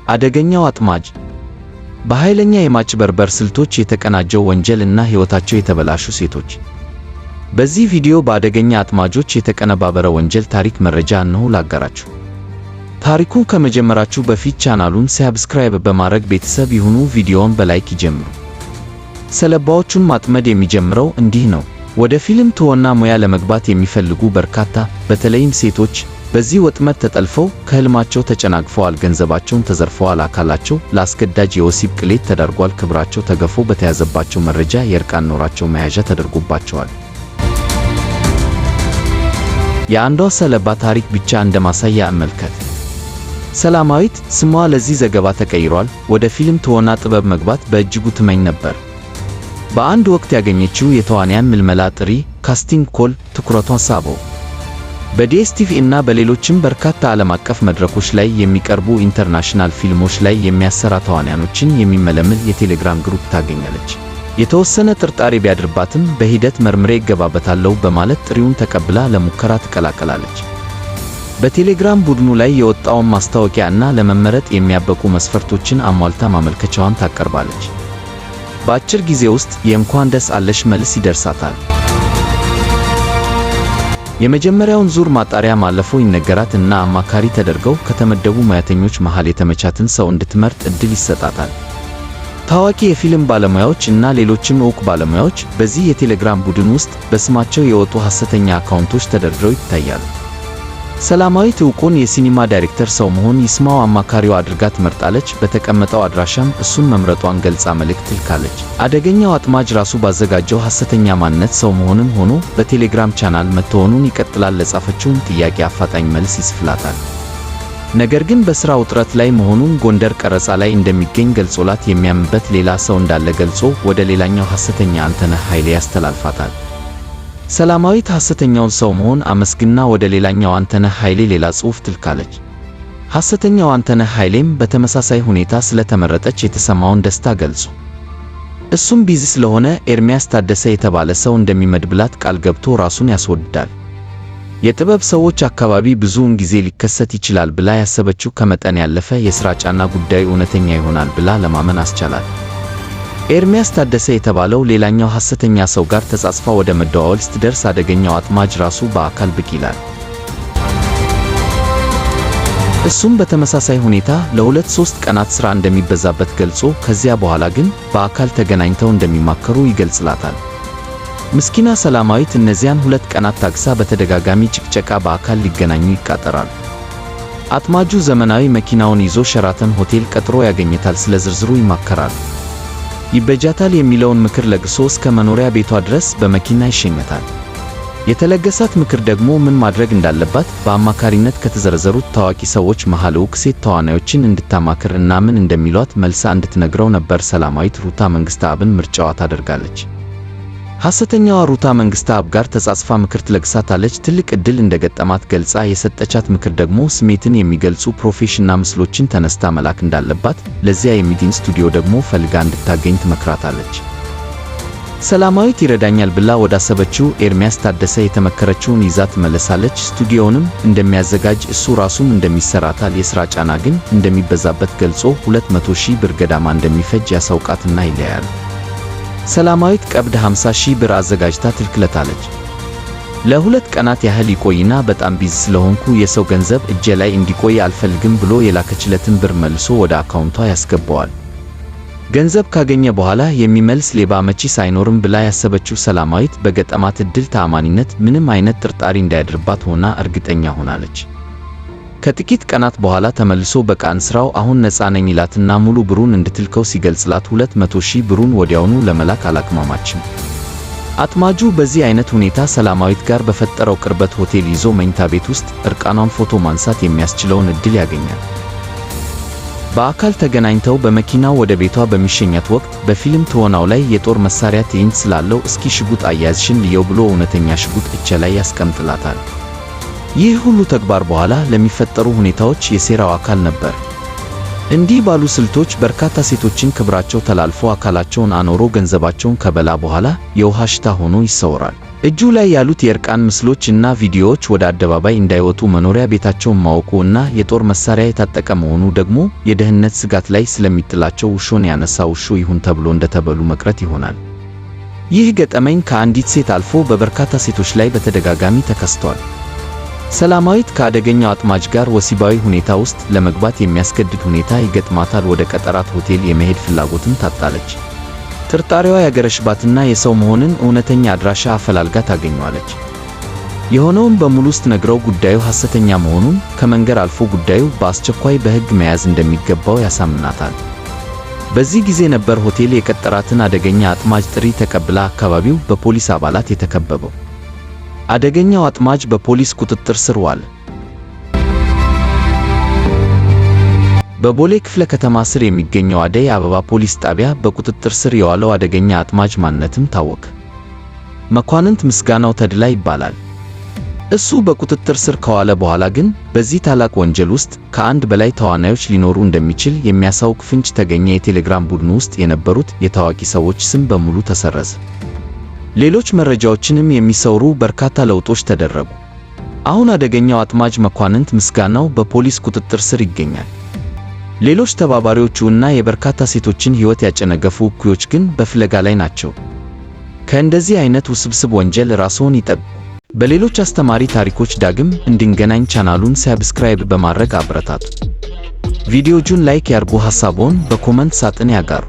አደገኛው አጥማጅ በኃይለኛ የማጭበርበር ስልቶች የተቀናጀው ወንጀል እና ሕይወታቸው የተበላሹ ሴቶች። በዚህ ቪዲዮ በአደገኛ አጥማጆች የተቀነባበረ ወንጀል ታሪክ መረጃ እነሆ ላጋራችሁ። ታሪኩን ከመጀመራችሁ በፊት ቻናሉን ሰብስክራይብ በማድረግ ቤተሰብ ይሁኑ። ቪዲዮውን በላይክ ይጀምሩ። ሰለባዎቹን ማጥመድ የሚጀምረው እንዲህ ነው። ወደ ፊልም ትወና ሙያ ለመግባት የሚፈልጉ በርካታ በተለይም ሴቶች በዚህ ወጥመድ ተጠልፈው ከህልማቸው ተጨናግፈዋል። ገንዘባቸውን ተዘርፈዋል። አካላቸው ለአስገዳጅ የወሲብ ቅሌት ተዳርጓል። ክብራቸው ተገፎ በተያዘባቸው መረጃ የእርቃን ኖራቸው መያዣ ተደርጎባቸዋል። የአንዷ ሰለባ ታሪክ ብቻ እንደ ማሳያ እንመልከት። ሰላማዊት ስሟ ለዚህ ዘገባ ተቀይሯል። ወደ ፊልም ትወና ጥበብ መግባት በእጅጉ ትመኝ ነበር። በአንድ ወቅት ያገኘችው የተዋንያን ምልመላ ጥሪ ካስቲንግ ኮል ትኩረቷን ሳበው። በዲኤስቲቪ እና በሌሎችም በርካታ ዓለም አቀፍ መድረኮች ላይ የሚቀርቡ ኢንተርናሽናል ፊልሞች ላይ የሚያሰራ ተዋንያኖችን የሚመለምል የቴሌግራም ግሩፕ ታገኛለች። የተወሰነ ጥርጣሬ ቢያድርባትም በሂደት መርምሬ እገባበታለሁ በማለት ጥሪውን ተቀብላ ለሙከራ ትቀላቀላለች። በቴሌግራም ቡድኑ ላይ የወጣውን ማስታወቂያ እና ለመመረጥ የሚያበቁ መስፈርቶችን አሟልታ ማመልከቻዋን ታቀርባለች። በአጭር ጊዜ ውስጥ የእንኳን ደስ አለሽ መልስ ይደርሳታል። የመጀመሪያውን ዙር ማጣሪያ ማለፉ ይነገራት እና አማካሪ ተደርገው ከተመደቡ ሙያተኞች መሃል የተመቻትን ሰው እንድትመርጥ እድል ይሰጣታል። ታዋቂ የፊልም ባለሙያዎች እና ሌሎችም ዕውቅ ባለሙያዎች በዚህ የቴሌግራም ቡድን ውስጥ በስማቸው የወጡ ሐሰተኛ አካውንቶች ተደርድረው ይታያሉ። ሰላማዊት ዕውቁን የሲኒማ ዳይሬክተር ሰው መሆን ይስማው አማካሪዋ አድርጋ ትመርጣለች። በተቀመጠው አድራሻም እሱን መምረጧን ገልጻ መልእክት ትልካለች። አደገኛው አጥማጅ ራሱ ባዘጋጀው ሐሰተኛ ማንነት ሰው መሆንን ሆኖ በቴሌግራም ቻናል መተወኑን ይቀጥላል። ለጻፈችውም ጥያቄ አፋጣኝ መልስ ይጽፍላታል። ነገር ግን በሥራ ውጥረት ላይ መሆኑን ጎንደር ቀረጻ ላይ እንደሚገኝ ገልጾላት የሚያምንበት ሌላ ሰው እንዳለ ገልጾ ወደ ሌላኛው ሐሰተኛ አንተነህ ኃይሌ ያስተላልፋታል። ሰላማዊት ሐሰተኛውን ሰው መሆን አመስግና ወደ ሌላኛው አንተነህ ኃይሌ ሌላ ጽሑፍ ትልካለች። ሐሰተኛው አንተነህ ኃይሌም በተመሳሳይ ሁኔታ ስለተመረጠች የተሰማውን ደስታ ገልጾ እሱም ቢዚ ስለሆነ ኤርሚያስ ታደሰ የተባለ ሰው እንደሚመድብላት ቃል ገብቶ ራሱን ያስወድዳል። የጥበብ ሰዎች አካባቢ ብዙውን ጊዜ ሊከሰት ይችላል ብላ ያሰበችው ከመጠን ያለፈ የሥራ ጫና ጉዳዩ እውነተኛ ይሆናል ብላ ለማመን አስቻላት። ኤርሚያስ ታደሰ የተባለው ሌላኛው ሐሰተኛ ሰው ጋር ተጻጽፋ ወደ መደዋወል ስትደርስ አደገኛው አጥማጅ ራሱ በአካል ብቅ ይላል። እሱም በተመሳሳይ ሁኔታ ለ2-3 ቀናት ሥራ እንደሚበዛበት ገልጾ ከዚያ በኋላ ግን በአካል ተገናኝተው እንደሚማከሩ ይገልጽላታል። ምስኪና ሰላማዊት እነዚያን 2 ቀናት ታግሳ በተደጋጋሚ ጭቅጨቃ በአካል ሊገናኙ ይቃጠራሉ። አጥማጁ ዘመናዊ መኪናውን ይዞ ሸራተን ሆቴል ቀጥሮ ያገኘታል። ስለ ዝርዝሩ ይማከራሉ። ይበጃታል የሚለውን ምክር ለግሶ እስከ መኖሪያ ቤቷ ድረስ በመኪና ይሸኘታል። የተለገሳት ምክር ደግሞ ምን ማድረግ እንዳለባት በአማካሪነት ከተዘረዘሩት ታዋቂ ሰዎች መሃል ዕውቅ ሴት ተዋናዮችን እንድታማክር እና ምን እንደሚሏት መልሳ እንድትነግረው ነበር። ሰላማዊት ሩታ መንግሥተአብን ምርጫዋ ታደርጋለች። ሐሰተኛዋ ሩታ መንግሥተአብ ጋር ተጻጽፋ ምክር ትለግሳታለች። ትልቅ ዕድል እንደገጠማት ገልጻ የሰጠቻት ምክር ደግሞ ስሜትን የሚገልጹ ፕሮፌሽናል ምስሎችን ተነስታ መላክ እንዳለባት፣ ለዚያ የሚዲን ስቱዲዮ ደግሞ ፈልጋ እንድታገኝ ትመክራታለች። ሰላማዊት ይረዳኛል ብላ ወዳሰበችው ኤርሚያስ ታደሰ የተመከረችውን ይዛ ትመለሳለች። ስቱዲዮውንም እንደሚያዘጋጅ እሱ ራሱም እንደሚሰራታል። የሥራ ጫና ግን እንደሚበዛበት ገልጾ 200,000 ብር ገዳማ እንደሚፈጅ ያሳውቃትና ይለያያሉ። ሰላማዊት ቀብድ 50,000 ብር አዘጋጅታ ትልክለታለች። ለ2 ቀናት ያህል ይቆይና በጣም ቢዚ ስለሆንኩ የሰው ገንዘብ እጄ ላይ እንዲቆይ አልፈልግም ብሎ የላከችለትን ብር መልሶ ወደ አካውንቷ ያስገባዋል። ገንዘብ ካገኘ በኋላ የሚመልስ ሌባ መቼስ አይኖርም ብላ ያሰበችው ሰላማዊት በገጠማት ዕድል ተአማኒነት ምንም አይነት ጥርጣሬ እንዳያድርባት ሆና እርግጠኛ ሆናለች። ከጥቂት ቀናት በኋላ ተመልሶ በቃ እንስራው አሁን ነፃ ነኝ ይላትና ሙሉ ብሩን እንድትልከው ሲገልጽላት 200,000 ብሩን ወዲያውኑ ለመላክ አላቅማማችም። አጥማጁ በዚህ አይነት ሁኔታ ሰላማዊት ጋር በፈጠረው ቅርበት ሆቴል ይዞ መኝታ ቤት ውስጥ እርቃኗን ፎቶ ማንሳት የሚያስችለውን ዕድል ያገኛል። በአካል ተገናኝተው በመኪናው ወደ ቤቷ በሚሸኛት ወቅት በፊልም ትወናው ላይ የጦር መሳሪያ ትዕይንት ስላለው እስኪ ሽጉጥ አያያዝሽን ልየው ብሎ እውነተኛ ሽጉጥ እጄ ላይ ያስቀምጥላታል። ይህ ሁሉ ተግባር በኋላ ለሚፈጠሩ ሁኔታዎች የሴራው አካል ነበር። እንዲህ ባሉ ስልቶች በርካታ ሴቶችን ክብራቸው ተላልፎ አካላቸውን አኖሮ ገንዘባቸውን ከበላ በኋላ የውሃ ሽታ ሆኖ ይሰወራል። እጁ ላይ ያሉት የእርቃን ምስሎች እና ቪዲዮዎች ወደ አደባባይ እንዳይወጡ መኖሪያ ቤታቸውን ማወቁ እና የጦር መሳሪያ የታጠቀ መሆኑ ደግሞ የደህንነት ስጋት ላይ ስለሚጥላቸው ውሾን ያነሳ ውሾ ይሁን ተብሎ እንደተበሉ መቅረት ይሆናል። ይህ ገጠመኝ ከአንዲት ሴት አልፎ በበርካታ ሴቶች ላይ በተደጋጋሚ ተከስቷል። ሰላማዊት ከአደገኛው አጥማጅ ጋር ወሲባዊ ሁኔታ ውስጥ ለመግባት የሚያስገድድ ሁኔታ ይገጥማታል። ወደ ቀጠራት ሆቴል የመሄድ ፍላጎትን ታጣለች። ጥርጣሬዋ ያገረሽባትና የሰው መሆንን እውነተኛ አድራሻ አፈላልጋ ታገኘዋለች። የሆነውን በሙሉ ስትነግረው ጉዳዩ ሐሰተኛ መሆኑን ከመንገር አልፎ ጉዳዩ በአስቸኳይ በሕግ መያዝ እንደሚገባው ያሳምናታል። በዚህ ጊዜ ነበር ሆቴል የቀጠራትን አደገኛ አጥማጅ ጥሪ ተቀብላ አካባቢው በፖሊስ አባላት የተከበበው። አደገኛው አጥማጅ በፖሊስ ቁጥጥር ስር ዋለ። በቦሌ ክፍለ ከተማ ስር የሚገኘው አደይ አበባ ፖሊስ ጣቢያ በቁጥጥር ስር የዋለው አደገኛ አጥማጅ ማንነትም ታወቀ። መኳንንት ምስጋናው ተድላ ይባላል። እሱ በቁጥጥር ስር ከዋለ በኋላ ግን በዚህ ታላቅ ወንጀል ውስጥ ከአንድ በላይ ተዋናዮች ሊኖሩ እንደሚችል የሚያሳውቅ ፍንጭ ተገኘ። የቴሌግራም ቡድኑ ውስጥ የነበሩት የታዋቂ ሰዎች ስም በሙሉ ተሰረዘ። ሌሎች መረጃዎችንም የሚሰውሩ በርካታ ለውጦች ተደረጉ። አሁን አደገኛው አጥማጅ መኳንንት ምስጋናው በፖሊስ ቁጥጥር ስር ይገኛል። ሌሎች ተባባሪዎቹ እና የበርካታ ሴቶችን ሕይወት ያጨነገፉ እኩዮች ግን በፍለጋ ላይ ናቸው። ከእንደዚህ አይነት ውስብስብ ወንጀል ራስዎን ይጠብቁ። በሌሎች አስተማሪ ታሪኮች ዳግም እንድንገናኝ ቻናሉን ሰብስክራይብ በማድረግ አበረታቱ። ቪዲዮውን ላይክ ያርጉ፣ ሐሳቦን በኮመንት ሳጥን ያጋሩ።